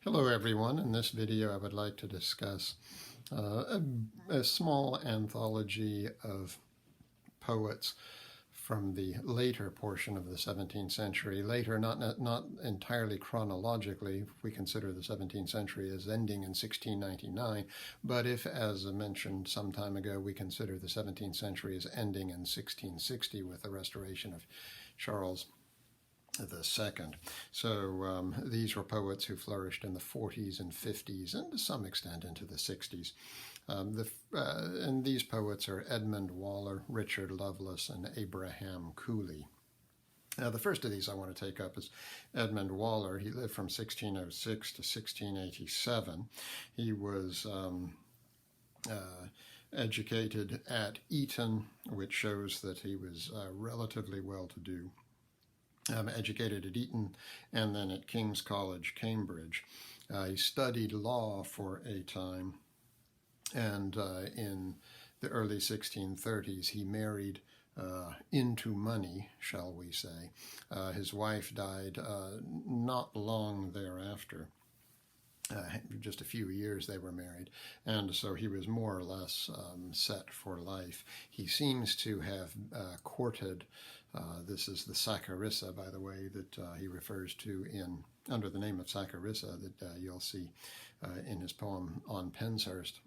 Hello everyone. In this video I would like to discuss a small anthology of poets from the later portion of the 17th century. Later, not entirely chronologically, if we consider the 17th century as ending in 1699, but if, as I mentioned some time ago, we consider the 17th century as ending in 1660 with the restoration of Charles II. So these were poets who flourished in the 40s and 50s and to some extent into the 60s. And these poets are Edmund Waller, Richard Lovelace, and Abraham Cowley. Now, the first of these I want to take up is Edmund Waller. He lived from 1606 to 1687. He was educated at Eton, which shows that he was relatively well-to-do. Educated at Eton and then at King's College, Cambridge. He studied law for a time, and in the early 1630s he married into money, shall we say. His wife died not long thereafter. Just a few years they were married, and so he was more or less set for life. He seems to have courted, this is the Saccharissa, by the way, that he refers to under the name of Saccharissa that you'll see in his poem on Penshurst.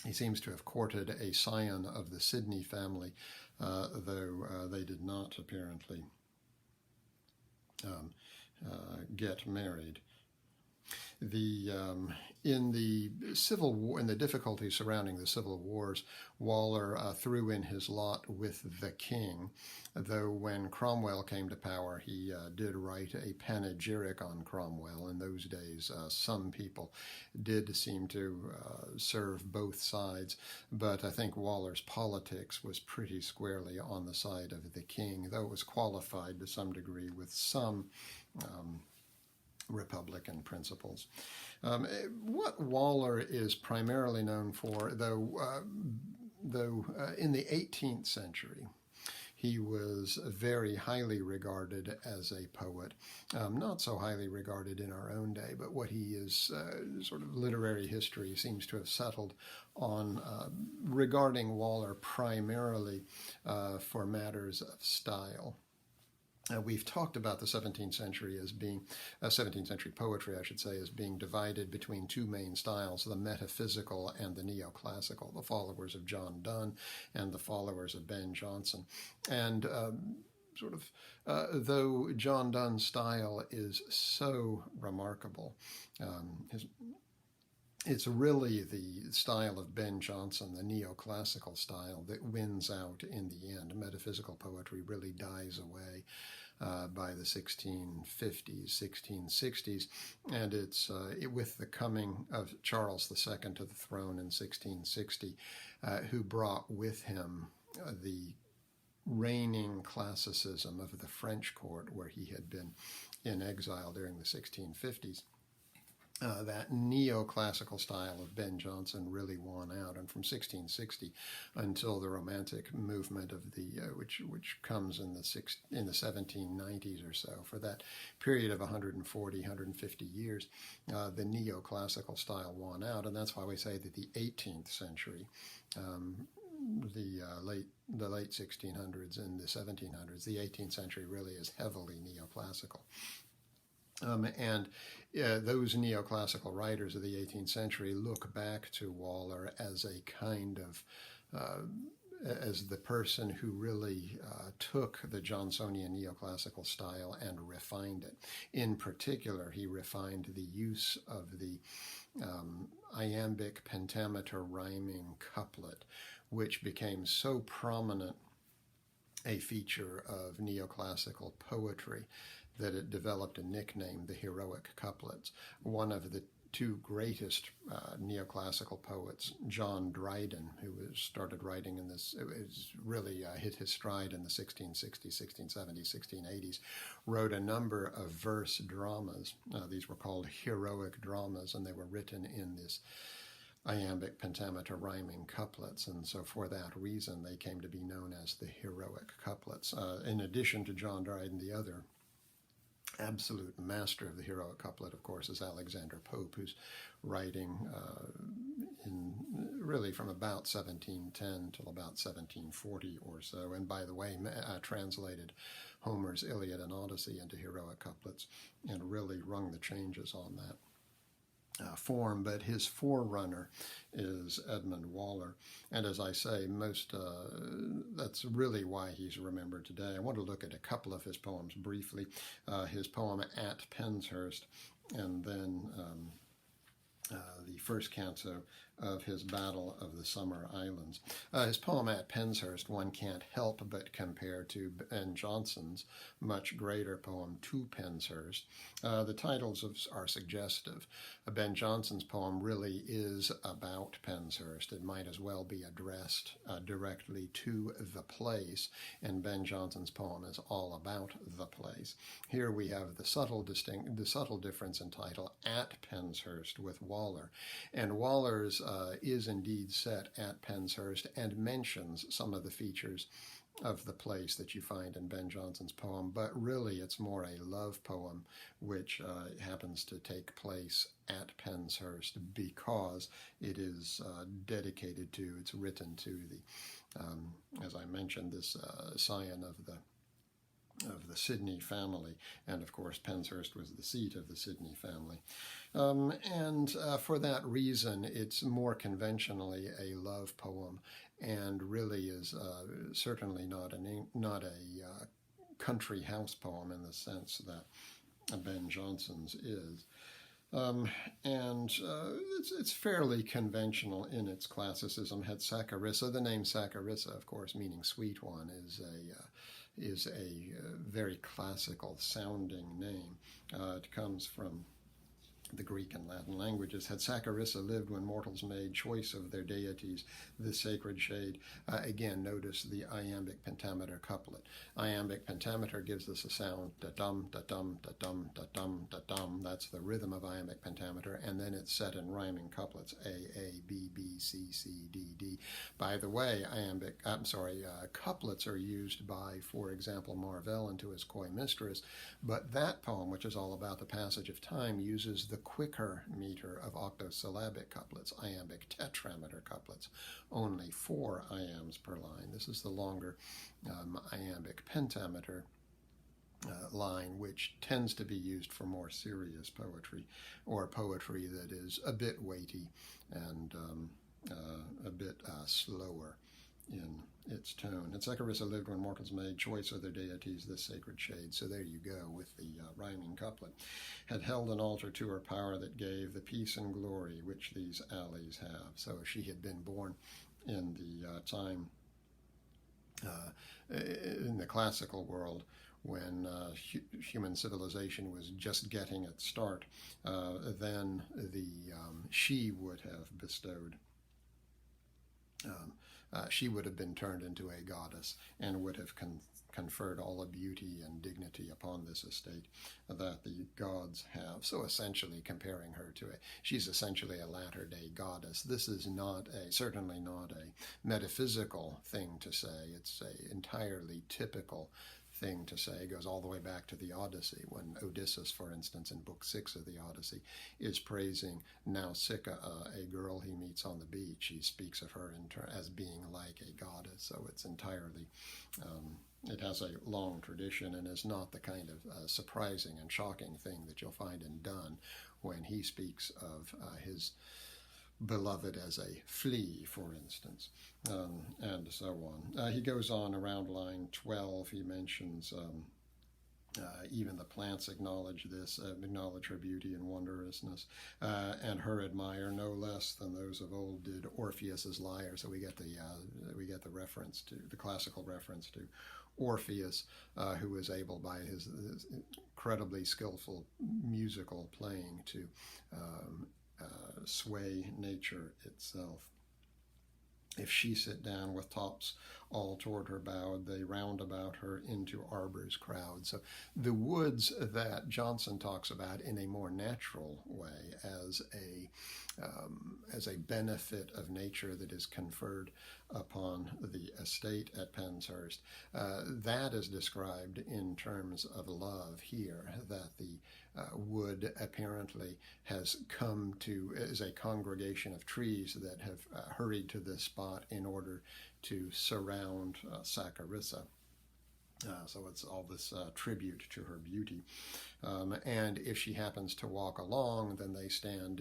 He seems to have courted a scion of the Sidney family, though they did not apparently get married. In the Civil War, in the difficulties surrounding the Civil Wars, Waller threw in his lot with the king, though when Cromwell came to power, he did write a panegyric on Cromwell. In those days, some people did seem to serve both sides, but I think Waller's politics was pretty squarely on the side of the king, though it was qualified to some degree with some Republican principles. What Waller is primarily known for, though in the 18th century, he was very highly regarded as a poet, not so highly regarded in our own day, but what he is, sort of literary history seems to have settled on regarding Waller primarily for matters of style. We've talked about the 17th century as being, 17th century poetry, I should say, as being divided between two main styles, the metaphysical and the neoclassical, the followers of John Donne and the followers of Ben Jonson. And though John Donne's style is so remarkable, it's really the style of Ben Jonson, the neoclassical style, that wins out in the end. Metaphysical poetry really dies away by the 1650s, 1660s, and it's with the coming of Charles II to the throne in 1660, who brought with him the reigning classicism of the French court, where he had been in exile during the 1650s. That neoclassical style of Ben Jonson really won out, and from 1660 until the Romantic movement of the which comes in the 1790s or so, for that period of 140, 150 years, the neoclassical style won out, and that's why we say that the 18th century, the late 1600s and the 1700s, the 18th century really is heavily neoclassical. Those neoclassical writers of the 18th century look back to Waller as a kind of, as the person who really took the Johnsonian neoclassical style and refined it. In particular, he refined the use of the iambic pentameter rhyming couplet, which became so prominent a feature of neoclassical poetry that it developed a nickname, the heroic couplets. One of the two greatest neoclassical poets, John Dryden, who started writing in this, it was really hit his stride in the 1660s, 1670s, 1680s, wrote a number of verse dramas. These were called heroic dramas, and they were written in this iambic pentameter rhyming couplets, and so for that reason they came to be known as the heroic couplets. In addition to John Dryden, the other absolute master of the heroic couplet, of course, is Alexander Pope, who's writing in really from about 1710 till about 1740 or so, and by the way, translated Homer's Iliad and Odyssey into heroic couplets and really rung the changes on that form. But his forerunner is Edmund Waller, and as I say, that's really why he's remembered today. I want to look at a couple of his poems briefly. His poem At Penshurst, and then the first canto of his Battle of the Summer Islands. His poem At Penshurst one can't help but compare to Ben Jonson's much greater poem To Penshurst. The titles are suggestive. Ben Jonson's poem really is about Penshurst. It might as well be addressed directly to the place, and Ben Jonson's poem is all about the place. Here we have the subtle difference in title, At Penshurst, with Waller. And Waller's is indeed set at Penshurst and mentions some of the features of the place that you find in Ben Jonson's poem, but really it's more a love poem which happens to take place at Penshurst because it is it's written to the, as I mentioned, this scion of the Sidney family, and of course Penshurst was the seat of the Sidney family. For that reason, it's more conventionally a love poem, and really is certainly not a country house poem in the sense that Ben Jonson's is. It's fairly conventional in its classicism. Had Saccharissa, the name Saccharissa, of course, meaning sweet one, is a very classical sounding name. It comes from the Greek and Latin languages. Had Saccharissa lived when mortals made choice of their deities, the sacred shade. Again, notice the iambic pentameter couplet. Iambic pentameter gives us a sound, da-dum, da-dum, da-dum, da-dum, da-dum. That's the rhythm of iambic pentameter, and then it's set in rhyming couplets, A, A, B, B, C, C, D, D. By the way, couplets are used by, for example, Marvell into his Coy Mistress, but that poem, which is all about the passage of time, uses the quicker meter of octosyllabic couplets, iambic tetrameter couplets, only 4 iambs per line. This is the longer iambic pentameter line, which tends to be used for more serious poetry, or poetry that is a bit weighty and a bit slower in its tone. And Saccharissa lived when mortals made choice of their deities, this sacred shade. So there you go with the rhyming couplet. Had held an altar to her power that gave the peace and glory which these alleys have. So she had been born in the time in the classical world when human civilization was just getting its start. Then she would have bestowed she would have been turned into a goddess and would have conferred all the beauty and dignity upon this estate that the gods have. So essentially comparing her to she's essentially a latter-day goddess. This is certainly not a metaphysical thing to say. It's a entirely typical thing to say. It goes all the way back to the Odyssey, when Odysseus, for instance, in Book 6 of the Odyssey, is praising Nausicaa, a girl he meets on the beach. He speaks of her as being like a goddess. So it's entirely, it has a long tradition and is not the kind of surprising and shocking thing that you'll find in Donne when he speaks of his beloved as a flea, for instance, and so on. He goes on around line 12. He mentions even the plants acknowledge her beauty and wondrousness, and her admire no less than those of old did Orpheus's lyre. So we get the reference to the classical reference to Orpheus, who was able by his incredibly skillful musical playing to sway nature itself. If she sit down with tops all toward her bowed, they round about her into arbors crowd. So the woods that Johnson talks about in a more natural way as a benefit of nature that is conferred upon the estate at Penshurst, that is described in terms of love here, that the wood apparently has come to as a congregation of trees that have hurried to this spot in order to surround Saccharissa. So it's all this tribute to her beauty. And if she happens to walk along, then they stand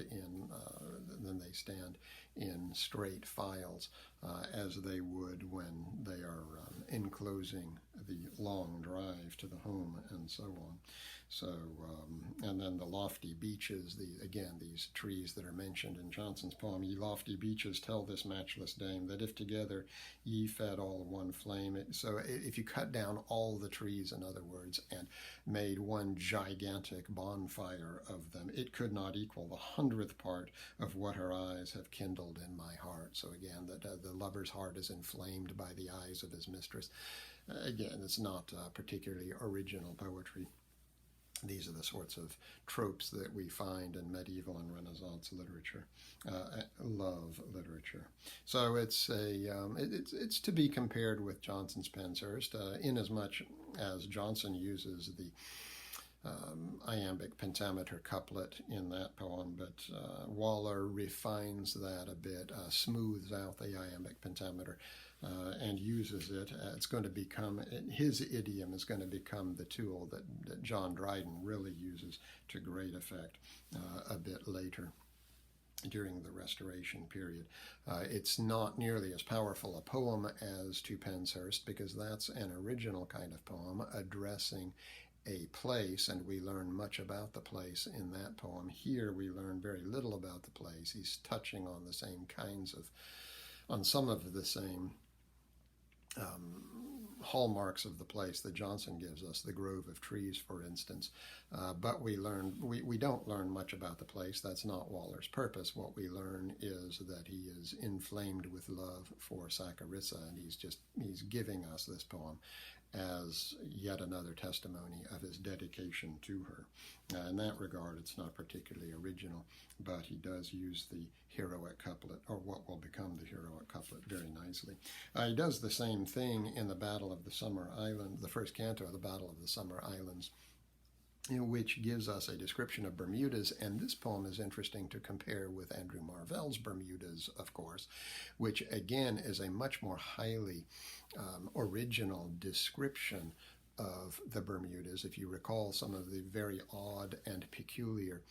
in straight files, as they would when they are enclosing the long drive to the home, and so on. So, and then the lofty beeches, these trees that are mentioned in Johnson's poem, ye lofty beeches tell this matchless dame that if together ye fed all one flame. So if you cut down all the trees, in other words, and made one gigantic bonfire of them, it could not equal the 100th part of what her eyes have kindled in my heart. So again, that the lover's heart is inflamed by the eyes of his mistress. Again, it's not particularly original poetry. These are the sorts of tropes that we find in medieval and Renaissance literature, love literature. So it's to be compared with Johnson's Penshurst, inasmuch as Johnson uses the iambic pentameter couplet in that poem, but Waller refines that a bit, smooths out the iambic pentameter, and uses it. It's going to become, his idiom is going to become the tool that John Dryden really uses to great effect a bit later during the Restoration period. It's not nearly as powerful a poem as To Penshurst, because that's an original kind of poem addressing a place, and we learn much about the place in that poem. Here we learn very little about the place. He's touching on the same on some of the same hallmarks of the place that Johnson gives us, the grove of trees, for instance. But we don't learn much about the place. That's not Waller's purpose. What we learn is that he is inflamed with love for Saccharissa, and he's giving us this poem as yet another testimony of his dedication to her. In that regard, it's not particularly original, but he does use the heroic couplet, or what will become the heroic couplet, very nicely. He does the same thing in the Battle of the Summer Island, the first canto of the Battle of the Summer Islands, which gives us a description of Bermudas, and this poem is interesting to compare with Andrew Marvell's Bermudas, of course, which again is a much more highly original description of the Bermudas. If you recall some of the very odd and peculiar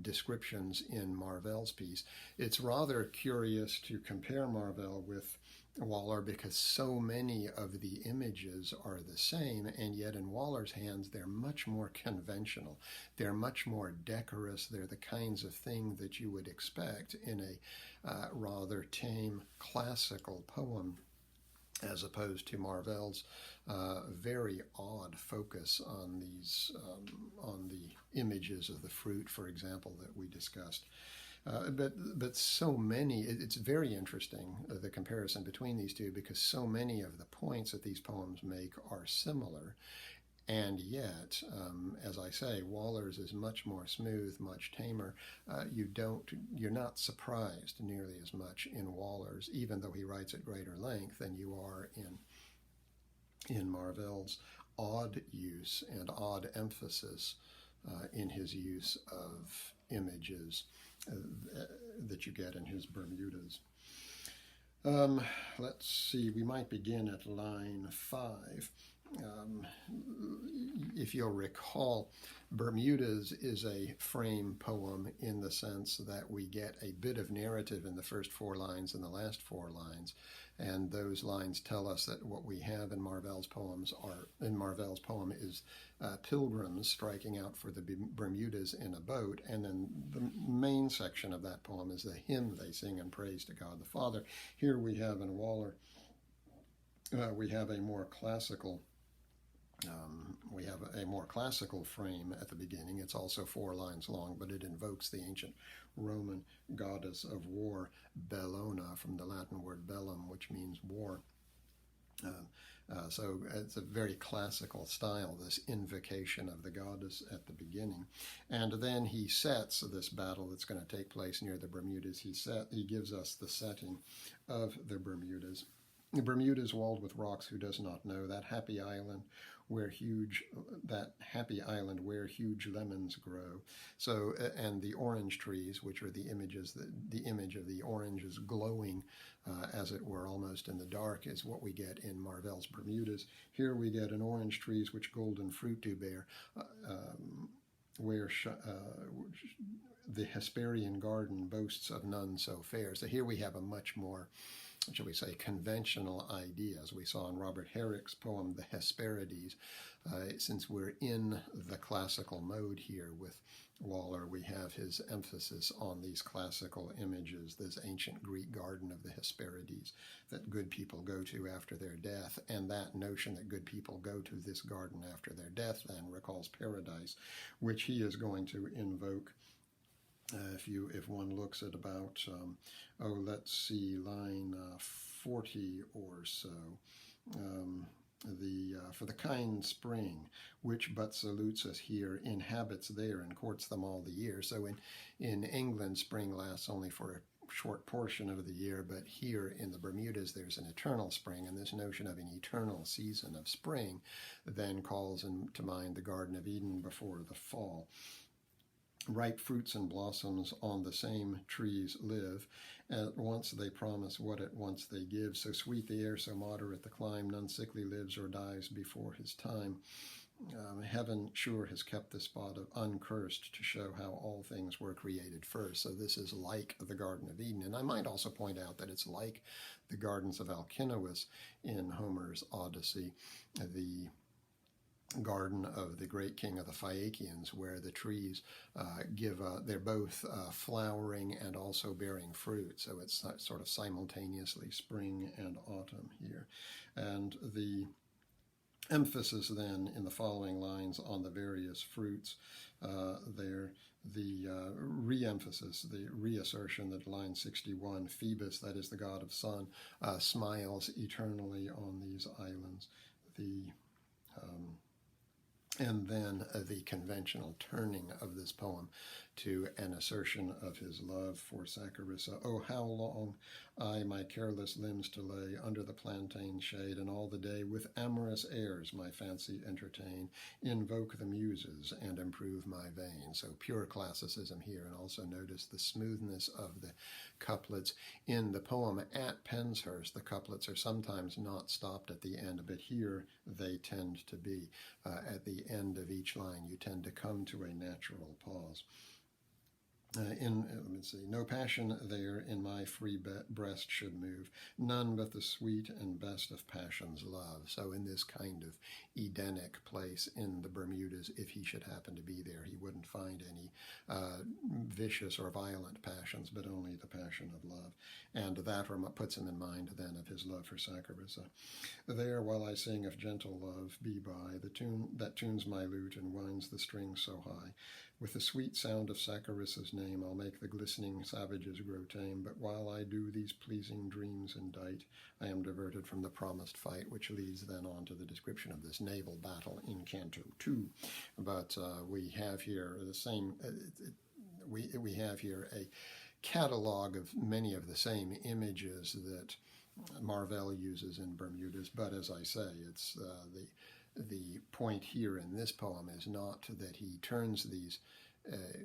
descriptions in Marvell's piece, it's rather curious to compare Marvell with Waller because so many of the images are the same, and yet in Waller's hands they're much more conventional. They're much more decorous. They're the kinds of thing that you would expect in a rather tame classical poem, as opposed to Marvell's very odd focus on on the images of the fruit, for example, that we discussed. But so many, it's very interesting, the comparison between these two, because so many of the points that these poems make are similar. And yet, as I say, Waller's is much more smooth, much tamer. You're not surprised nearly as much in Waller's, even though he writes at greater length, than you are in Marvell's odd use and odd emphasis in his use of images that you get in his Bermudas. Let's see, we might begin at line 5. If you'll recall, Bermudas is a frame poem in the sense that we get a bit of narrative in the first 4 lines and the last 4 lines, and those lines tell us that what we have in Marvell's poem is pilgrims striking out for the Bermudas in a boat, and then the main section of that poem is the hymn they sing in praise to God the Father. Here we have in Waller, we have a more classical We have a more classical frame at the beginning. It's also 4 lines long, but it invokes the ancient Roman goddess of war, Bellona, from the Latin word bellum, which means war. So it's a very classical style, this invocation of the goddess at the beginning. And then he sets this battle that's going to take place near the Bermudas. He gives us the setting of the Bermudas. The Bermudas walled with rocks, who does not know, that happy island where huge lemons grow. So, and the orange trees, which are the images, the image of the oranges glowing, as it were, almost in the dark, is what we get in Marvell's Bermudas. Here we get an orange trees which golden fruit do bear, where the Hesperian garden boasts of none so fair. So here we have a much more, shall we say, conventional idea, as we saw in Robert Herrick's poem, The Hesperides. Since we're in the classical mode here with Waller, we have his emphasis on these classical images, this ancient Greek garden of the Hesperides that good people go to after their death, and that notion that good people go to this garden after their death then recalls paradise, which he is going to invoke. If one looks at about, let's see, line 40 or so, for the kind spring, which but salutes us here, inhabits there and courts them all the year. So in England, spring lasts only for a short portion of the year, but here in the Bermudas there's an eternal spring, and this notion of an eternal season of spring then calls to mind the Garden of Eden before the fall. Ripe fruits and blossoms on the same trees live. At once they promise what at once they give. So sweet the air, so moderate the clime, none sickly lives or dies before his time. Heaven sure has kept this spot uncursed to show how all things were created first. So this is like the Garden of Eden. And I might also point out that it's like the gardens of Alcinous in Homer's Odyssey, the garden of the great king of the Phaeacians, where the trees they're both flowering and also bearing fruit. So it's sort of simultaneously spring and autumn here. And the emphasis then in the following lines on the various fruits there, the re-emphasis, the reassertion that line 61, Phoebus, that is the god of sun, smiles eternally on these islands. And then the conventional turning of this poem to an assertion of his love for Saccharissa. Oh, how long I my careless limbs to lay under the plantain shade, and all the day with amorous airs my fancy entertain, invoke the muses and improve my vein. So pure classicism here, and also notice the smoothness of the couplets. In the poem at Penshurst, the couplets are sometimes not stopped at the end, but here they tend to be. At the end of each line, you tend to come to a natural pause. Let me see, no passion there in my free breast should move, none but the sweet and best of passions love. So in this kind of Edenic place in the Bermudas, if he should happen to be there, he wouldn't find any vicious or violent passions, but only the passion of love. And that puts him in mind then of his love for Saccharissa. There, while I sing of gentle love, be by, the tune that tunes my lute and winds the strings so high. With the sweet sound of Saccharissa's name, I'll make the glistening savages grow tame. But while I do these pleasing dreams indite, I am diverted from the promised fight, which leads then on to the description of this naval battle in Canto 2. But we have here the same. We have here a catalog of many of the same images that Marvell uses in Bermudas. But as I say, it's the point here in this poem is not that he turns these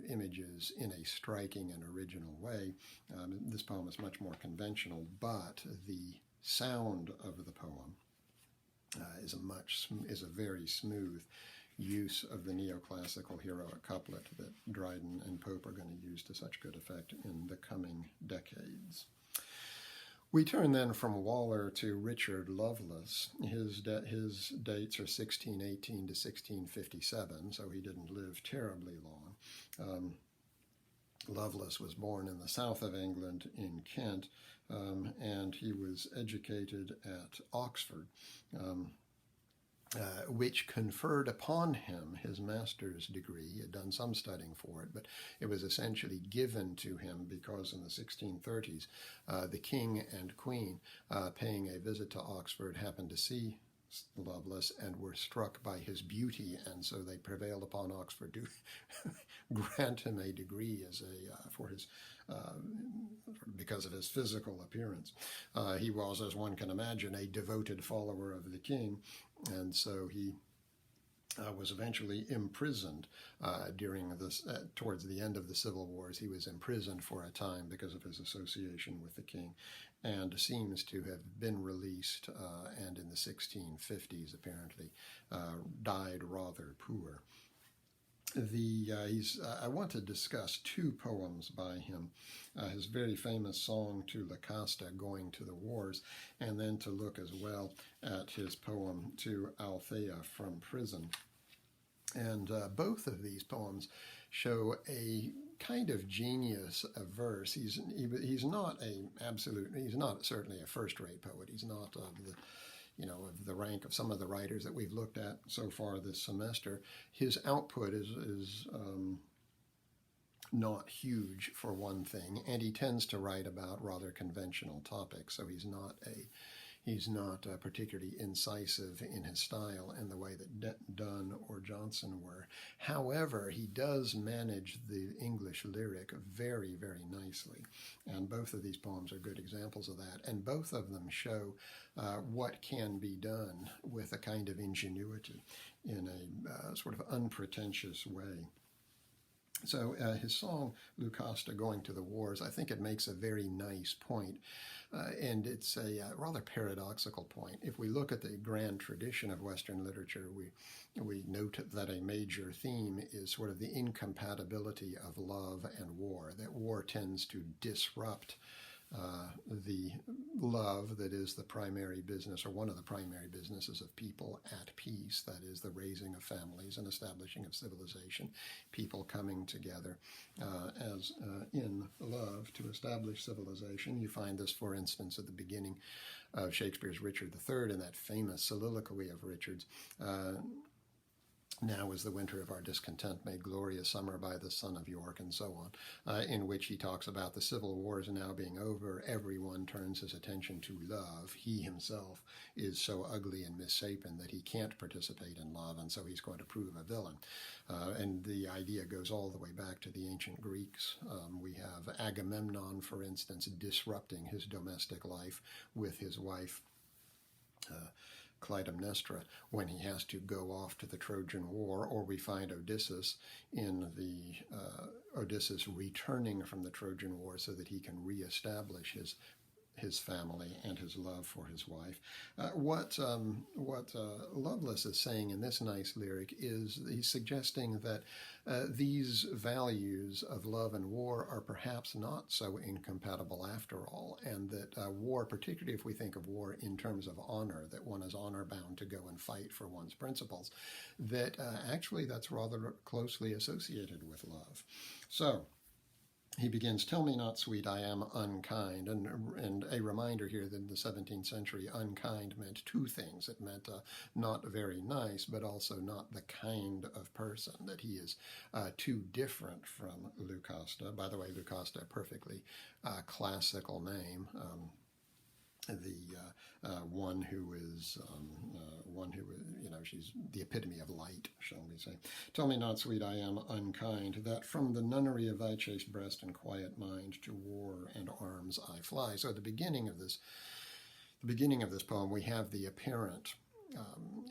images in a striking and original way. This poem is much more conventional, but the sound of the poem is a very smooth use of the neoclassical heroic couplet that Dryden and Pope are going to use to such good effect in the coming decades. We turn then from Waller to Richard Lovelace. His dates are 1618 to 1657, so he didn't live terribly long. Lovelace was born in the south of England in Kent, and he was educated at Oxford. which conferred upon him his master's degree. He had done some studying for it, but it was essentially given to him because in the 1630s, the king and queen, paying a visit to Oxford, happened to see Lovelace and were struck by his beauty, and so they prevailed upon Oxford to grant him a degree as for his because of his physical appearance. He was, as one can imagine, a devoted follower of the king, and so he was eventually imprisoned during this. Towards the end of the Civil Wars, he was imprisoned for a time because of his association with the king, and seems to have been released, and in the 1650s apparently died rather poor. I want to discuss two poems by him, his very famous song to Lucasta, Going to the Wars, and then to look as well at his poem to Althea from prison. And both of these poems show a kind of genius of verse. He's not he's not certainly a first-rate poet. He's not of the rank of some of the writers that we've looked at so far this semester. His output is not huge, for one thing, and he tends to write about rather conventional topics, so he's not particularly incisive in his style in the way that Donne or Johnson were. However, he does manage the English lyric very, very nicely, and both of these poems are good examples of that, and both of them show what can be done with a kind of ingenuity in a sort of unpretentious way. So his song, Lucasta, Going to the Wars, I think it makes a very nice point, and it's a rather paradoxical point. If we look at the grand tradition of Western literature, we note that a major theme is sort of the incompatibility of love and war, that war tends to disrupt the love that is the primary business, or one of the primary businesses of people at peace, that is the raising of families and establishing of civilization, people coming together as in love to establish civilization. You find this, for instance, at the beginning of Shakespeare's Richard III, in that famous soliloquy of Richard's, now is the winter of our discontent made glorious summer by the son of York, and so on, in which he talks about the civil wars now being over. Everyone turns his attention to love. He himself is so ugly and misshapen that he can't participate in love, and so he's going to prove a villain. And the idea goes all the way back to the ancient Greeks. We have Agamemnon, for instance, disrupting his domestic life with his wife Clytemnestra when he has to go off to the Trojan War, or we find Odysseus in the Odysseus returning from the Trojan War so that he can reestablish his family and his love for his wife. What Lovelace is saying in this nice lyric is he's suggesting that these values of love and war are perhaps not so incompatible after all, and that war, particularly if we think of war in terms of honor, that one is honor bound to go and fight for one's principles, that actually that's rather closely associated with love. So he begins, "Tell me not, sweet, I am unkind." And a reminder here that in the 17th century, unkind meant two things. It meant not very nice, but also not the kind of person, that he is too different from Lucasta. By the way, Lucasta, a perfectly classical name. She's the epitome of light, shall we say. "Tell me not, sweet, I am unkind, that from the nunnery of thy chaste breast and quiet mind to war and arms I fly." So at the beginning of this poem, we have the apparent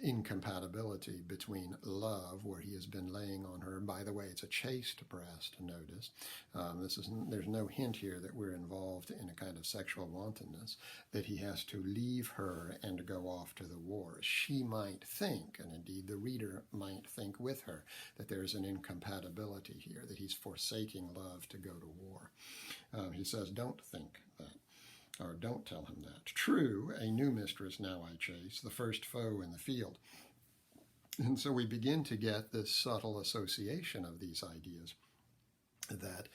incompatibility between love, where he has been laying on her. By the way, it's a chaste breast, notice. There's no hint here that we're involved in a kind of sexual wantonness, that he has to leave her and go off to the wars. She might think, and indeed the reader might think with her, that there's an incompatibility here, that he's forsaking love to go to war. He says, "Don't think that, or don't tell him that. True, a new mistress now I chase, the first foe in the field." And so we begin to get this subtle association of these ideas. that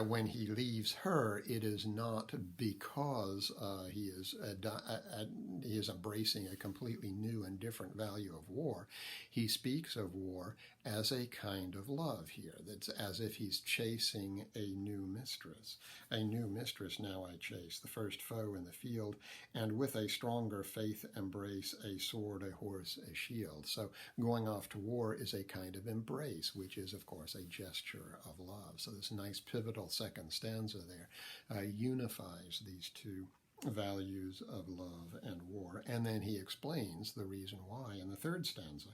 when he leaves her, it is not because he is embracing a completely new and different value of war. He speaks of war as a kind of love here. That's as if he's chasing a new mistress. A new mistress now I chase, the first foe in the field, and with a stronger faith embrace, a sword, a horse, a shield. So going off to war is a kind of embrace, which is, of course, a gesture of love. So this nice pivotal second stanza there unifies these two values of love and war, and then he explains the reason why in the third stanza.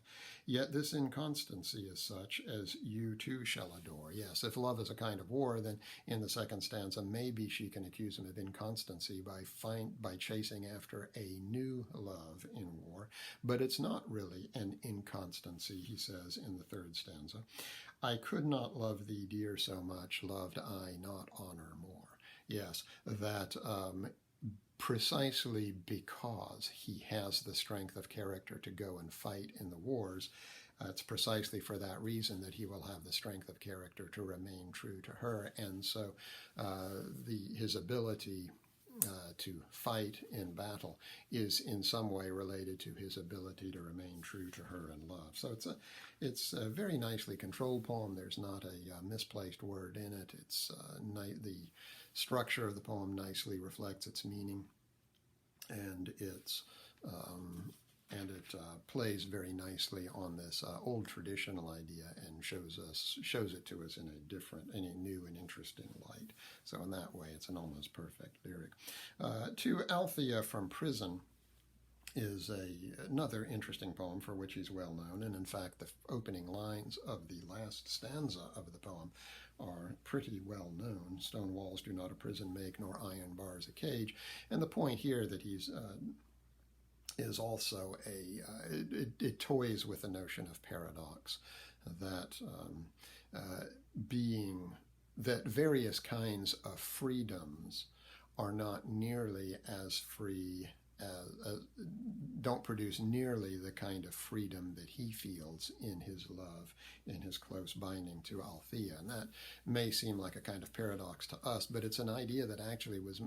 Yet this inconstancy is such as you too shall adore. Yes, if love is a kind of war, then in the second stanza maybe she can accuse him of inconstancy by chasing after a new love in war, but it's not really an inconstancy, he says in the third stanza. I could not love thee, dear, so much, loved I not honor more. Yes, that precisely because he has the strength of character to go and fight in the wars, it's precisely for that reason that he will have the strength of character to remain true to her. And so his ability to fight in battle is in some way related to his ability to remain true to her in love. So it's a very nicely controlled poem. There's not a misplaced word in it. It's the structure of the poem nicely reflects its meaning, and it plays very nicely on this old traditional idea and shows it to us in a new and interesting light. So in that way, it's an almost perfect lyric. To Althea from Prison is another interesting poem for which he's well known, and in fact the opening lines of the last stanza of the poem are pretty well known. Stone walls do not a prison make, nor iron bars a cage. And the point here that he's is also it toys with the notion of paradox, that that various kinds of freedoms are not nearly as free, don't produce nearly the kind of freedom that he feels in his love, in his close binding to Althea. And that may seem like a kind of paradox to us, but it's an idea that actually was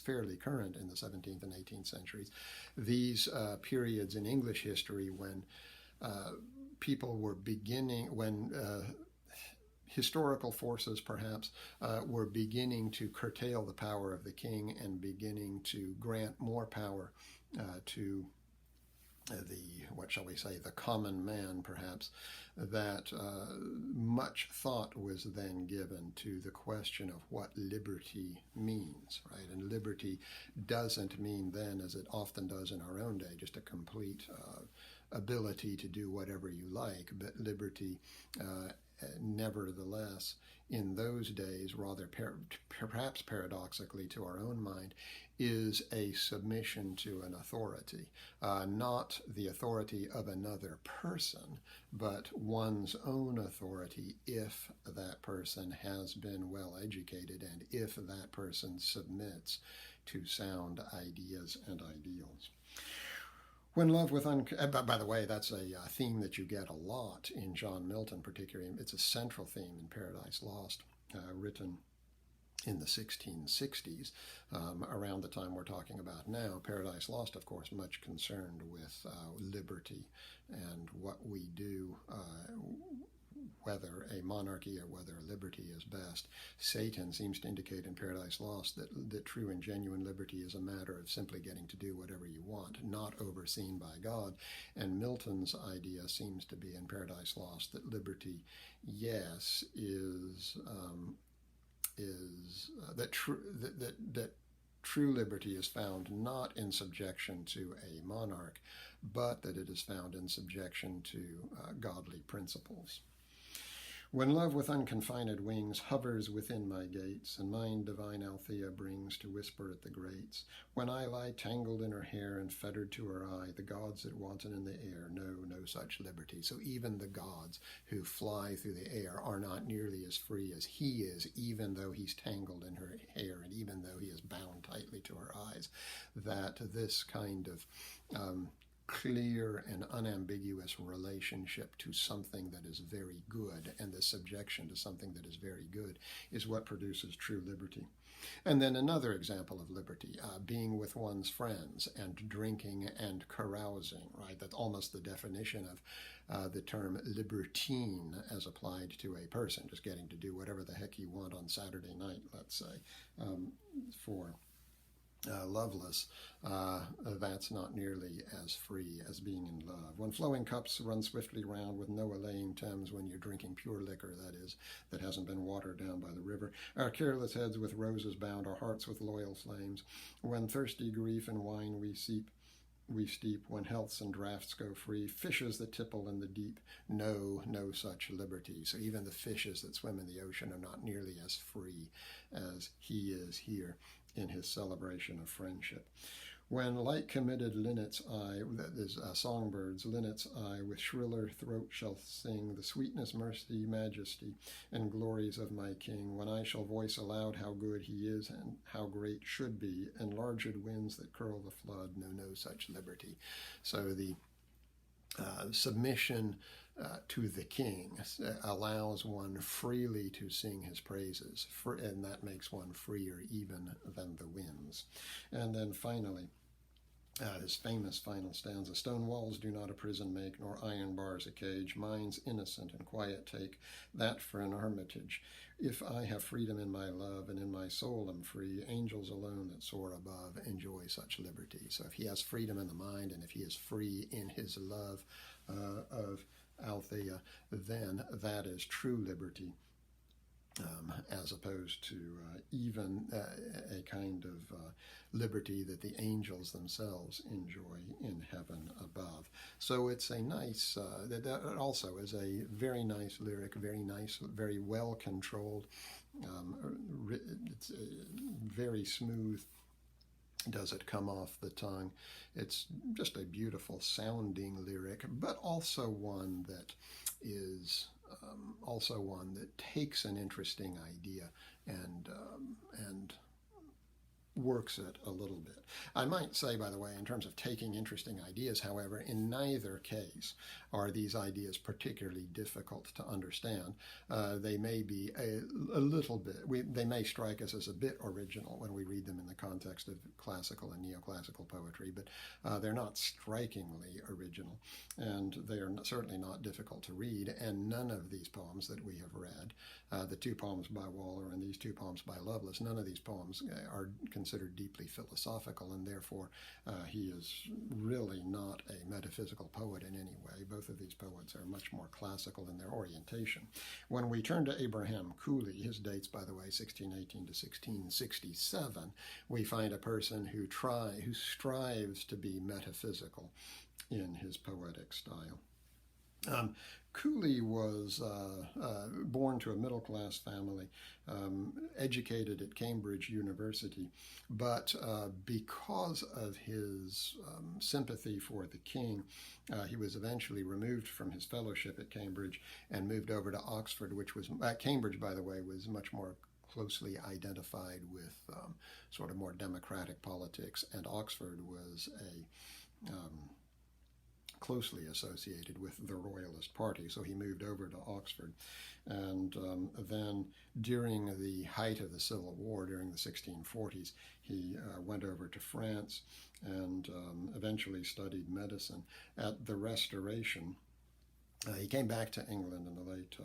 fairly current in the 17th and 18th centuries. These periods in English history when people were historical forces perhaps were beginning to curtail the power of the king and beginning to grant more power to the common man, perhaps, that much thought was then given to the question of what liberty means, right? And liberty doesn't mean then, as it often does in our own day, just a complete ability to do whatever you like, but liberty nevertheless, in those days, rather perhaps paradoxically to our own mind, is a submission to an authority, not the authority of another person, but one's own authority if that person has been well educated and if that person submits to sound ideas and ideals. When love with by the way, that's a theme that you get a lot in John Milton, particularly. It's a central theme in Paradise Lost, written in the 1660s, around the time we're talking about now. Paradise Lost, of course, much concerned with liberty and what we do, whether a monarchy or whether a liberty is best. Satan seems to indicate in Paradise Lost that true and genuine liberty is a matter of simply getting to do whatever you want, not overseen by God. And Milton's idea seems to be in Paradise Lost that liberty, yes, that true liberty is found not in subjection to a monarch, but that it is found in subjection to godly principles. When love with unconfined wings hovers within my gates, and mine divine Althea brings to whisper at the grates, when I lie tangled in her hair and fettered to her eye, the gods that wanton in the air know no such liberty. So even the gods who fly through the air are not nearly as free as he is, even though he's tangled in her hair and even though he is bound tightly to her eyes. That this kind of clear and unambiguous relationship to something that is very good, and the subjection to something that is very good is what produces true liberty. And then another example of liberty, being with one's friends and drinking and carousing, right? That's almost the definition of the term libertine as applied to a person, just getting to do whatever the heck you want on Saturday night, let's say, for Lovelace, that's not nearly as free as being in love. When flowing cups run swiftly round with no allaying Thames, when you're drinking pure liquor, that is, that hasn't been watered down by the river. Our careless heads with roses bound, our hearts with loyal flames. When thirsty grief and wine we steep, when healths and draughts go free, fishes that tipple in the deep know no such liberty. So even the fishes that swim in the ocean are not nearly as free as he is here in his celebration of friendship. When light-committed linnet's eye, that is songbirds, linnet's eye with shriller throat shall sing the sweetness, mercy, majesty, and glories of my King, when I shall voice aloud how good he is and how great should be, enlarged winds that curl the flood know no such liberty. So the submission to the king allows one freely to sing his praises, and that makes one freer even than the winds. And then finally, his famous final stanza, stone walls do not a prison make, nor iron bars a cage. Minds innocent and quiet take that for an armitage. If I have freedom in my love, and in my soul am free, angels alone that soar above enjoy such liberty. So if he has freedom in the mind, and if he is free in his love of Althea, then that is true liberty, as opposed to even a kind of liberty that the angels themselves enjoy in heaven above. So it's a nice, that also is a very nice lyric, very nice, very well controlled, it's very smooth. Does it come off the tongue? It's just a beautiful sounding lyric, but also one that is one that takes an interesting idea and works it a little bit. I might say, by the way, in terms of taking interesting ideas, however, in neither case are these ideas particularly difficult to understand. They may be a little bit, they may strike us as a bit original when we read them in the context of classical and neoclassical poetry, but they're not strikingly original, and they are certainly not difficult to read, and none of these poems that we have read, the two poems by Waller and these two poems by Lovelace, none of these poems are considered deeply philosophical, and therefore he is really not a metaphysical poet in any way. Both of these poets are much more classical in their orientation. When we turn to Abraham Cowley, his dates, by the way, 1618 to 1667, we find a person who strives to be metaphysical in his poetic style. Cowley was born to a middle-class family, educated at Cambridge University, but because of his sympathy for the king, he was eventually removed from his fellowship at Cambridge and moved over to Oxford, which was, Cambridge, by the way, was much more closely identified with sort of more democratic politics, and Oxford was a closely associated with the Royalist Party, so he moved over to Oxford. And then during the height of the Civil War, during the 1640s, he went over to France and eventually studied medicine. At the Restoration, he came back to England in the late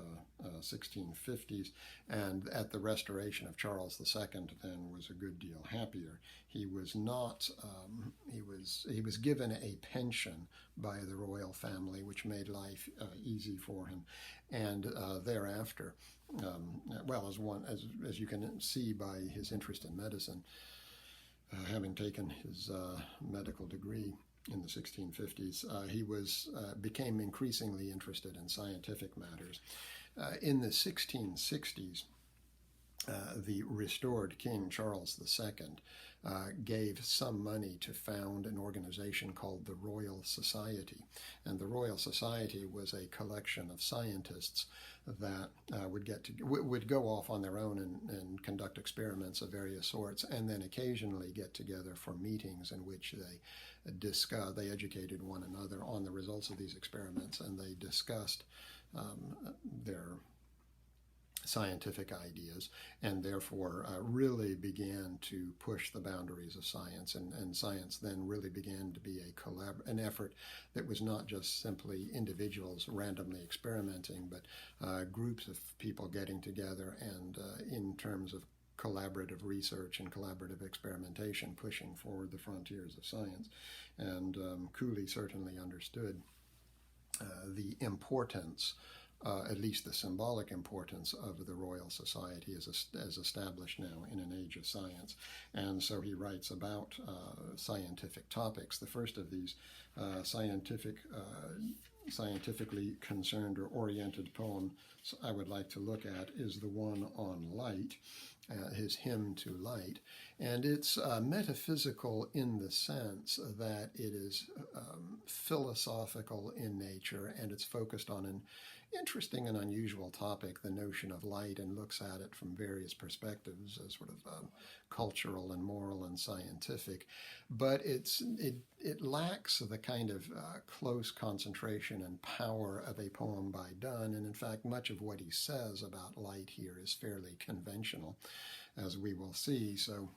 1650s, and at the restoration of Charles II, then was a good deal happier. He was not. He was given a pension by the royal family, which made life easy for him, and thereafter, as you can see by his interest in medicine, having taken his medical degree in the 1650s, he became increasingly interested in scientific matters. In the 1660s, the restored King Charles II gave some money to found an organization called the Royal Society. And the Royal Society was a collection of scientists that would go off on their own and conduct experiments of various sorts, and then occasionally get together for meetings in which they educated one another on the results of these experiments, and they discussed their scientific ideas, and therefore really began to push the boundaries of science, and science then really began to be an effort that was not just simply individuals randomly experimenting, but groups of people getting together and in terms of collaborative research and collaborative experimentation pushing forward the frontiers of science. And Cowley certainly understood the importance, at least the symbolic importance, of the Royal Society as established now in an age of science. And so he writes about scientific topics. The first of these scientifically concerned or oriented poems I would like to look at is the one on light, his hymn to light. And it's metaphysical in the sense that it is philosophical in nature, and it's focused on an interesting and unusual topic, the notion of light, and looks at it from various perspectives, as sort of cultural and moral and scientific. But it lacks the kind of close concentration and power of a poem by Donne, and in fact much of what he says about light here is fairly conventional, as we will see. So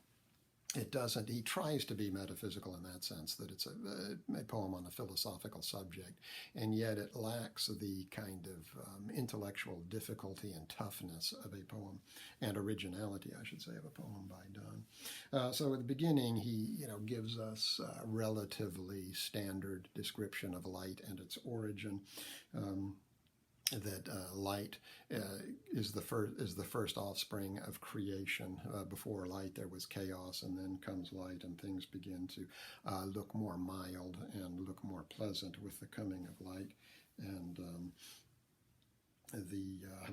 he tries to be metaphysical in that sense, that it's a poem on a philosophical subject, and yet it lacks the kind of intellectual difficulty and toughness of a poem, and originality, I should say, of a poem by Donne. So at the beginning, he gives us a relatively standard description of light and its origin. That light is the first offspring of creation. Before light, there was chaos, and then comes light, and things begin to look more mild and look more pleasant with the coming of light. And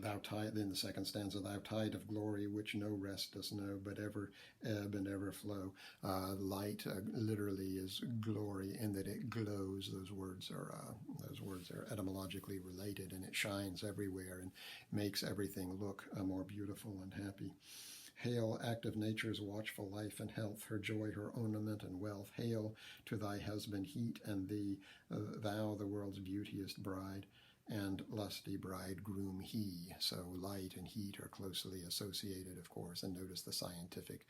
thou tide, in the second stanza, thou tide of glory, which no rest does know, but ever ebb and ever flow. Light literally is glory, in that it glows. Those words are etymologically related, and it shines everywhere and makes everything look more beautiful and happy. Hail, act of nature's watchful life and health, her joy, her ornament and wealth. Hail to thy husband heat, and thee, thou the world's beauteous bride, and lusty bridegroom he. So light and heat are closely associated, of course, and notice the scientific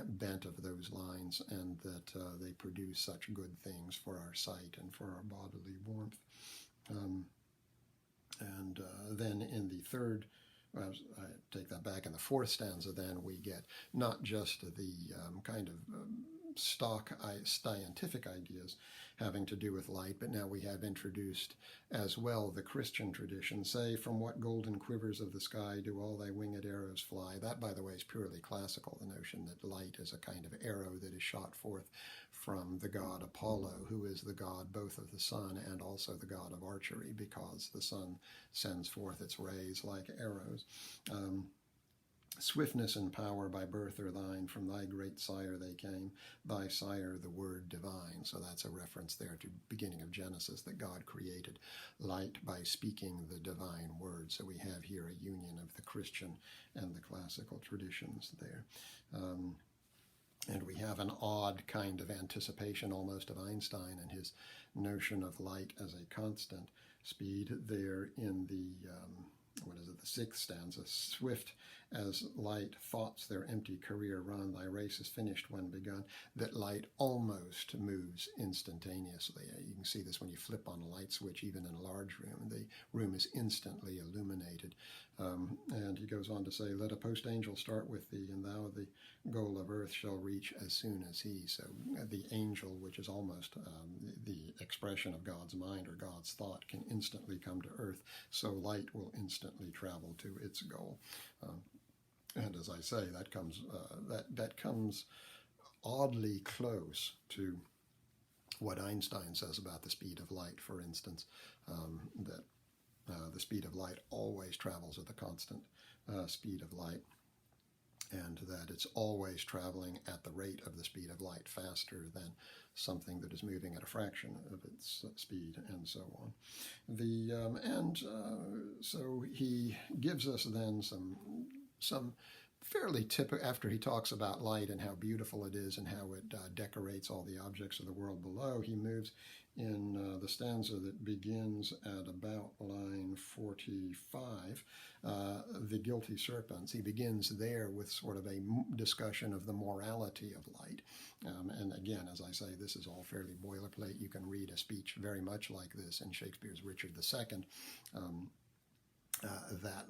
bent of those lines, and that they produce such good things for our sight and for our bodily warmth. Then in the third, I take that back, in the fourth stanza, then we get not just the kind of stock scientific ideas having to do with light, but now we have introduced as well the Christian tradition. Say, from what golden quivers of the sky do all thy winged arrows fly? That, by the way, is purely classical, the notion that light is a kind of arrow that is shot forth from the god Apollo, who is the god both of the sun and also the god of archery, because the sun sends forth its rays like arrows. Swiftness and power by birth are thine, from thy great sire they came, thy sire the word divine. So that's a reference there to beginning of Genesis, that God created light by speaking the divine word. So we have here a union of the Christian and the classical traditions there. And we have an odd kind of anticipation almost of Einstein and his notion of light as a constant speed there in the the sixth stanza. Swift as light thoughts their empty career run, thy race is finished when begun. That light almost moves instantaneously. You can see this when you flip on a light switch, even in a large room. The room is instantly illuminated. And he goes on to say, let a post-angel start with thee, and thou the goal of earth shall reach as soon as he. So the angel, which is almost the expression of God's mind or God's thought, can instantly come to earth. So light will instantly travel to its goal. And as I say, that comes oddly close to what Einstein says about the speed of light, for instance, that the speed of light always travels at the constant speed of light. and that it's always traveling at the rate of the speed of light, faster than something that is moving at a fraction of its speed, and so on. So he gives us then some fairly typical, after he talks about light and how beautiful it is and how it decorates all the objects of the world below, he moves in the stanza that begins at about line 45, the guilty serpents. He begins there with sort of a discussion of the morality of light. And again, as I say, this is all fairly boilerplate. You can read a speech very much like this in Shakespeare's Richard II. That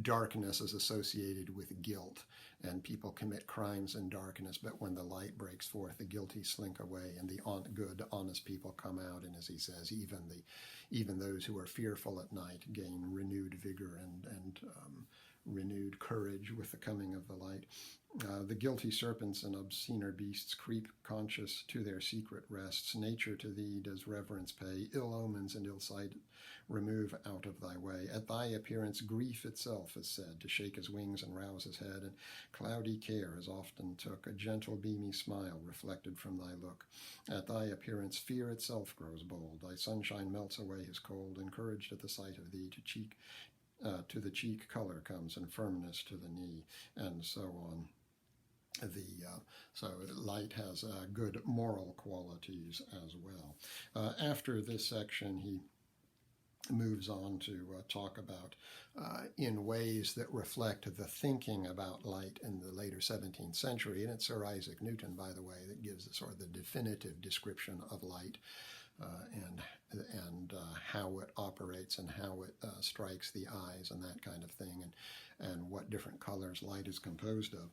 darkness is associated with guilt, and people commit crimes in darkness, but when the light breaks forth, the guilty slink away, and the good, honest people come out, and as he says, even those who are fearful at night gain renewed vigor and renewed courage with the coming of the light. The guilty serpents and obscener beasts creep conscious to their secret rests. Nature to thee does reverence pay. Ill omens and ill sight remove out of thy way. At thy appearance grief itself is said to shake his wings and rouse his head, and cloudy care as often took a gentle beamy smile reflected from thy look. At thy appearance fear itself grows bold. Thy sunshine melts away his cold. Encouraged at the sight of thee, to the cheek color comes, and firmness to the knee, and so on. So light has good moral qualities as well. After this section, he moves on to talk about in ways that reflect the thinking about light in the later 17th century. And it's Sir Isaac Newton, by the way, that gives sort of the definitive description of light. And how it operates and how it strikes the eyes and that kind of thing, and what different colors light is composed of.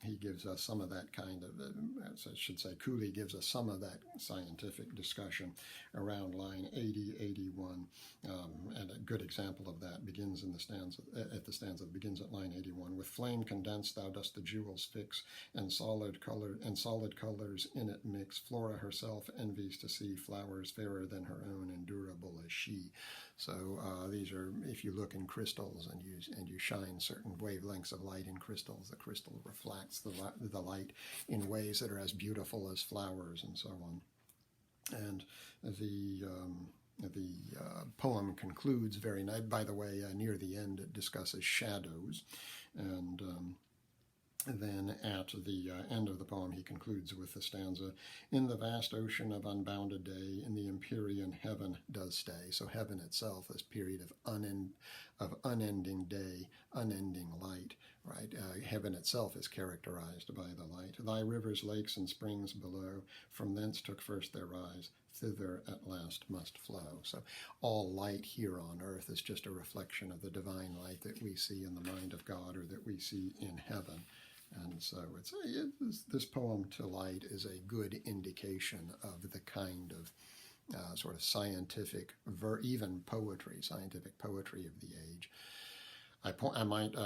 He gives us some of that kind of, I should say, Cowley gives us some of that scientific discussion around line 80, 81, and a good example of that begins in the stanza, that begins at line 81. With flame condensed thou dost the jewels fix, and solid colors in it mix. Flora herself envies to see flowers fairer than her own, and durable as she. So these are, if you look in crystals and you shine certain wavelengths of light in crystals, the crystal reflects the light in ways that are as beautiful as flowers and so on. And the poem concludes very nice. By the way, near the end it discusses shadows, and then at the end of the poem he concludes with the stanza, in the vast ocean of unbounded day, in the empyrean heaven does stay. So heaven itself, this period of unending day, unending light, right? Heaven itself is characterized by the light. Thy rivers, lakes, and springs below, from thence took first their rise, thither at last must flow. So all light here on earth is just a reflection of the divine light that we see in the mind of God, or that we see in heaven. And so this poem to light is a good indication of the kind of sort of scientific, even poetry, scientific poetry of the age. I might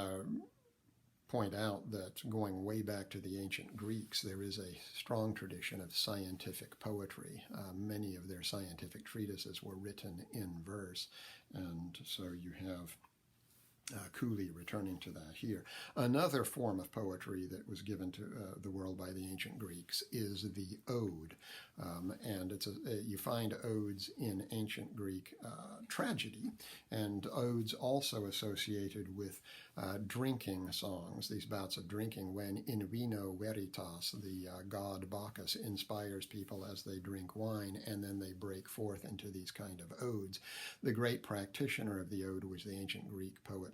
point out that going way back to the ancient Greeks, there is a strong tradition of scientific poetry. Many of their scientific treatises were written in verse, and so you have Cowley returning to that here. Another form of poetry that was given to the world by the ancient Greeks is the ode, and you find odes in ancient Greek tragedy, and odes also associated with drinking songs, these bouts of drinking, when in vino veritas, the god Bacchus inspires people as they drink wine, and then they break forth into these kind of odes. The great practitioner of the ode was the ancient Greek poet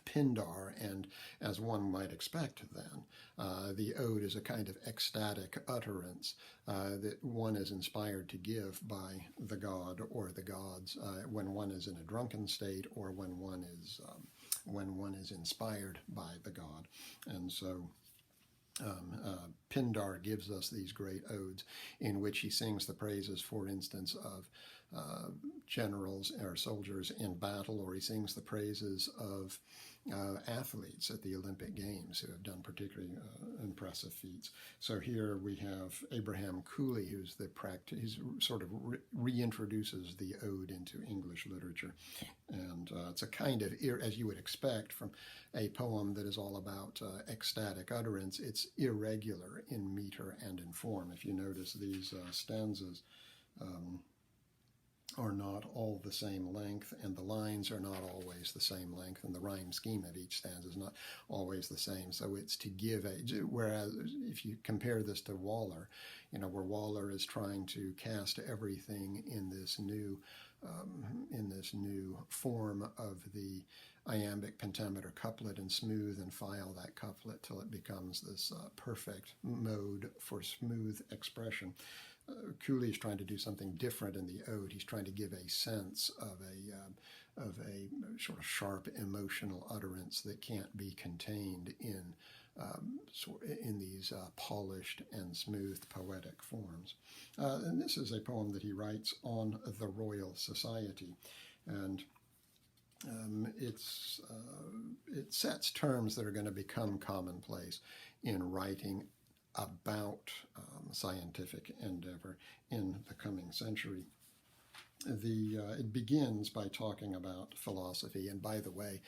Pindar, and as one might expect then, the ode is a kind of ecstatic utterance that one is inspired to give by the god or the gods when one is in a drunken state, or when one is inspired by the god. And so Pindar gives us these great odes in which he sings the praises, for instance, of generals or soldiers in battle, or he sings the praises of athletes at the Olympic Games who have done particularly impressive feats. So here we have Abraham Cowley, who's he's sort of reintroduces the ode into English literature. And it's a kind of, as you would expect from a poem that is all about ecstatic utterance, it's irregular in meter and in form. If you notice, these stanzas are not all the same length, and the lines are not always the same length, and the rhyme scheme of each stanza is not always the same. So it's to give whereas if you compare this to Waller, where Waller is trying to cast everything in this new form of the iambic pentameter couplet and smooth and file that couplet till it becomes this perfect mode for smooth expression. Cowley is trying to do something different in the ode. He's trying to give a sense of a sort of sharp emotional utterance that can't be contained in these polished and smooth poetic forms. And this is a poem that he writes on the Royal Society, and it sets terms that are going to become commonplace in writing about scientific endeavor in the coming century. It begins by talking about philosophy, and by the way,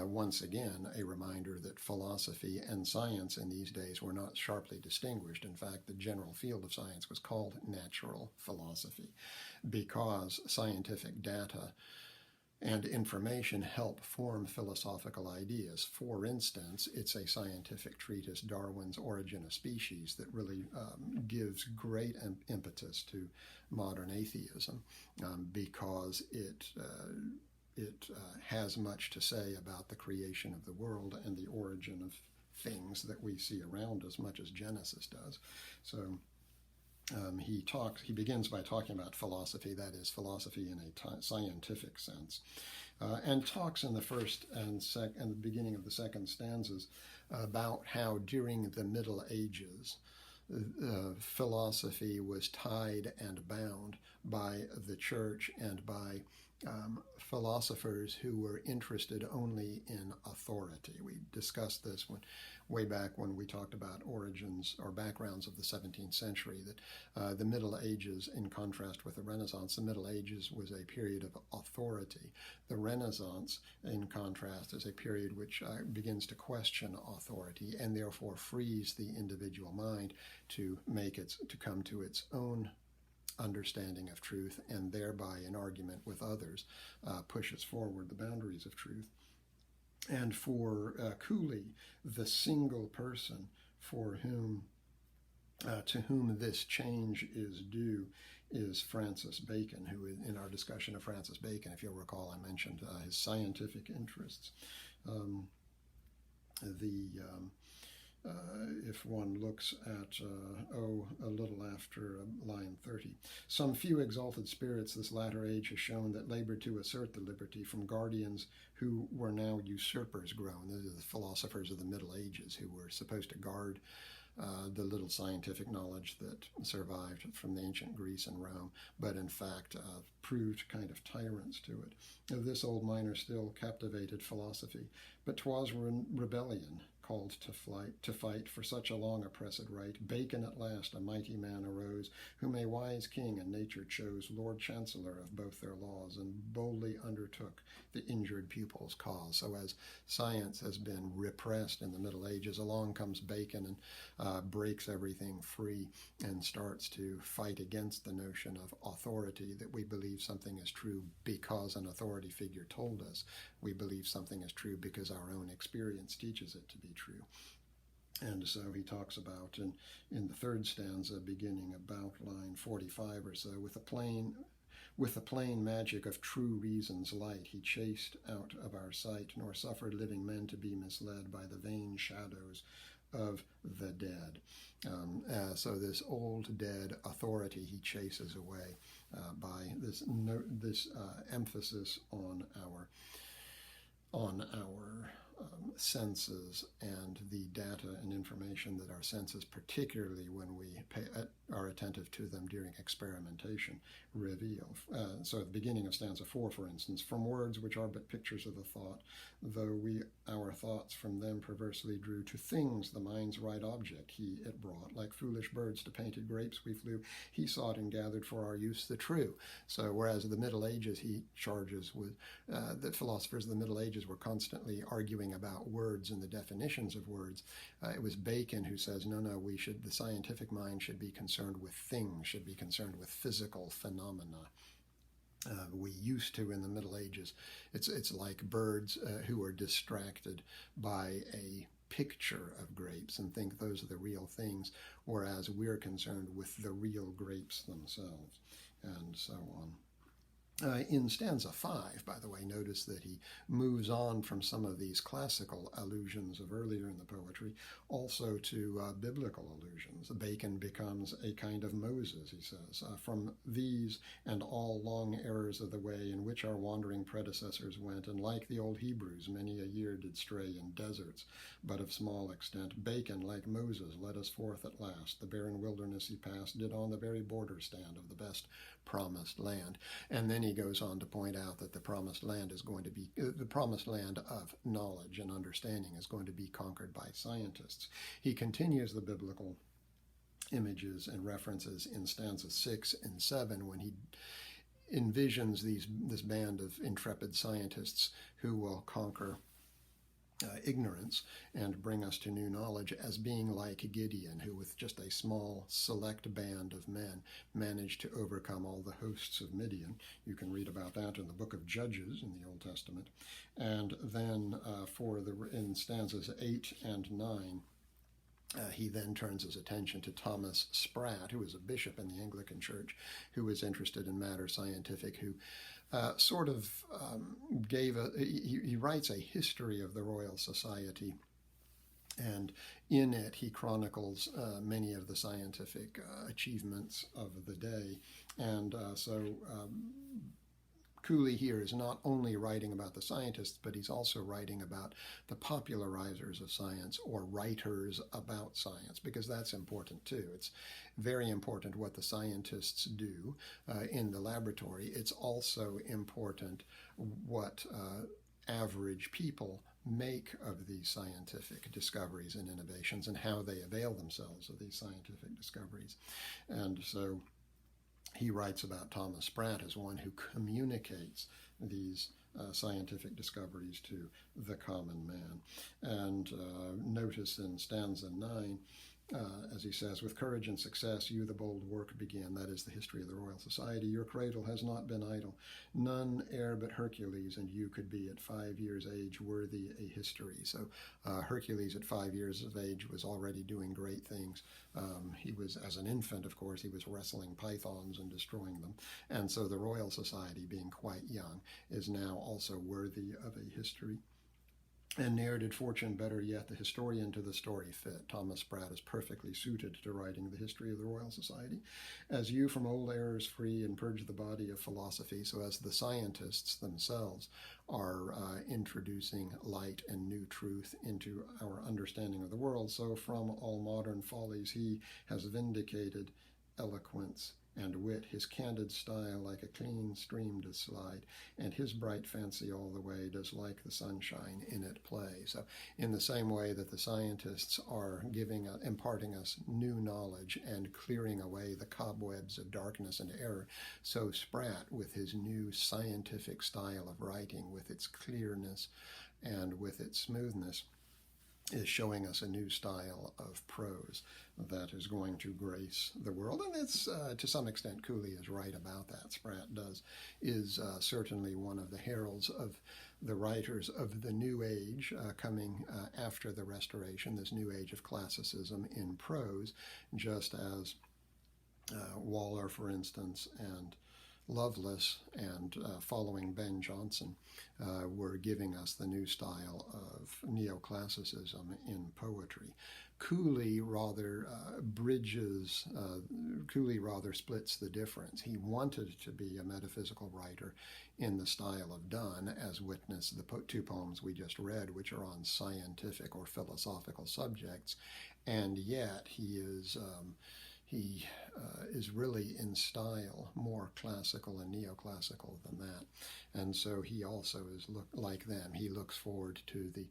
once again, a reminder that philosophy and science in these days were not sharply distinguished. In fact, the general field of science was called natural philosophy because scientific data and information help form philosophical ideas. For instance, it's a scientific treatise, Darwin's Origin of Species, that really gives great impetus to modern atheism because it has much to say about the creation of the world and the origin of things that we see around us, much as Genesis does. So he begins by talking about philosophy, that is, philosophy in a scientific sense, and talks in the first and the beginning of the second stanzas about how during the Middle Ages philosophy was tied and bound by the church and by philosophers who were interested only in authority. We discussed this way back when we talked about origins or backgrounds of the 17th century, that the Middle Ages, in contrast with the Renaissance, the Middle Ages was a period of authority. The Renaissance, in contrast, is a period which begins to question authority and therefore frees the individual mind to come to its own understanding of truth, and thereby in argument with others pushes forward the boundaries of truth. And for Cowley, the single person to whom this change is due is Francis Bacon, who in our discussion of Francis Bacon, if you'll recall, I mentioned his scientific interests. If one looks at, a little after line 30. Some few exalted spirits this latter age has shown that labored to assert the liberty from guardians who were now usurpers grown. These are the philosophers of the Middle Ages who were supposed to guard the little scientific knowledge that survived from the ancient Greece and Rome, but in fact proved kind of tyrants to it. This old miner still captivated philosophy, but 'twas rebellion called to fight for such a long oppressed right. Bacon at last, a mighty man, arose, whom a wise king and nature chose Lord Chancellor of both their laws, and boldly undertook the injured pupil's cause. So as science has been repressed in the Middle Ages, along comes Bacon and breaks everything free and starts to fight against the notion of authority, that we believe something is true because an authority figure told us. We believe something is true because our own experience teaches it to be true. And so he talks about in the third stanza, beginning about line 45 or so, with the plain magic of true reason's light, he chased out of our sight, nor suffered living men to be misled by the vain shadows of the dead. So this old dead authority he chases away by this emphasis on our senses and the data and information that our senses, particularly when we are attentive to them during experimentation, reveal. So at the beginning of stanza 4, for instance, from words which are but pictures of the thought, though we our thoughts from them perversely drew, to things the mind's right object it brought, like foolish birds to painted grapes we flew, he sought and gathered for our use the true. So whereas in the Middle Ages he charges with the philosophers of the Middle Ages were constantly arguing about words and the definitions of words, it was Bacon who says, no, the scientific mind should be concerned with things, should be concerned with physical phenomena. We used to, in the Middle Ages, it's like birds who are distracted by a picture of grapes and think those are the real things, whereas we're concerned with the real grapes themselves, and so on. In stanza 5, by the way, notice that he moves on from some of these classical allusions of earlier in the poetry, also to biblical allusions. Bacon becomes a kind of Moses, he says, from these and all long errors of the way in which our wandering predecessors went, and like the old Hebrews, many a year did stray in deserts, but of small extent. Bacon, like Moses, led us forth at last. The barren wilderness he passed did on the very border stand of the best promised land. And then he goes on to point out that the promised land is going to be, the promised land of knowledge and understanding is going to be conquered by scientists. He continues the biblical images and references in stanzas 6 and 7 when he envisions this band of intrepid scientists who will conquer ignorance and bring us to new knowledge as being like Gideon, who with just a small select band of men managed to overcome all the hosts of Midian. You can read about that in the book of Judges in the Old Testament. And then in stanzas 8 and 9, he then turns his attention to Thomas Sprat, who was a bishop in the Anglican Church, who was interested in matter scientific, who he writes a history of the Royal Society, and in it he chronicles many of the scientific achievements of the day. And Cowley here is not only writing about the scientists, but he's also writing about the popularizers of science, or writers about science, because that's important too. It's very important what the scientists do in the laboratory. It's also important what average people make of these scientific discoveries and innovations, and how they avail themselves of these scientific discoveries. And so he writes about Thomas Sprat as one who communicates these scientific discoveries to the common man. And notice in stanza 9, as he says, with courage and success you the bold work began. That is the history of the Royal Society. Your cradle has not been idle. None e'er but Hercules and you could be at 5 years' age worthy a history. So Hercules at 5 years of age was already doing great things. He was, as an infant, of course, he was wrestling pythons and destroying them. And so the Royal Society, being quite young, is now also worthy of a history. And ne'er did fortune better yet the historian to the story fit. Thomas Sprat is perfectly suited to writing the history of the Royal Society, as you from old errors free and purge the body of philosophy. So as the scientists themselves are introducing light and new truth into our understanding of the world, so from all modern follies he has vindicated eloquence and wit, his candid style like a clean stream does slide, and his bright fancy all the way does like the sunshine in it play. So in the same way that the scientists are imparting us new knowledge and clearing away the cobwebs of darkness and error, so Sprat, with his new scientific style of writing, with its clearness and with its smoothness, is showing us a new style of prose that is going to grace the world. And it's, to some extent, Cowley is right about that. Sprat is certainly one of the heralds of the writers of the New Age coming after the Restoration, this New Age of classicism in prose, just as Waller, for instance, and Lovelace and following Ben Jonson were giving us the new style of neoclassicism in poetry. Cowley rather splits the difference. He wanted to be a metaphysical writer in the style of Donne, as witness the two poems we just read, which are on scientific or philosophical subjects, and yet he is he is really in style more classical and neoclassical than that. And so he also is like them. He looks forward to the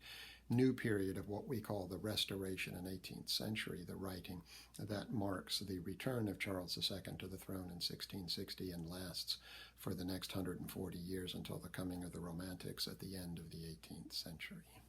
new period of what we call the Restoration in 18th century, the writing that marks the return of Charles II to the throne in 1660 and lasts for the next 140 years until the coming of the Romantics at the end of the 18th century.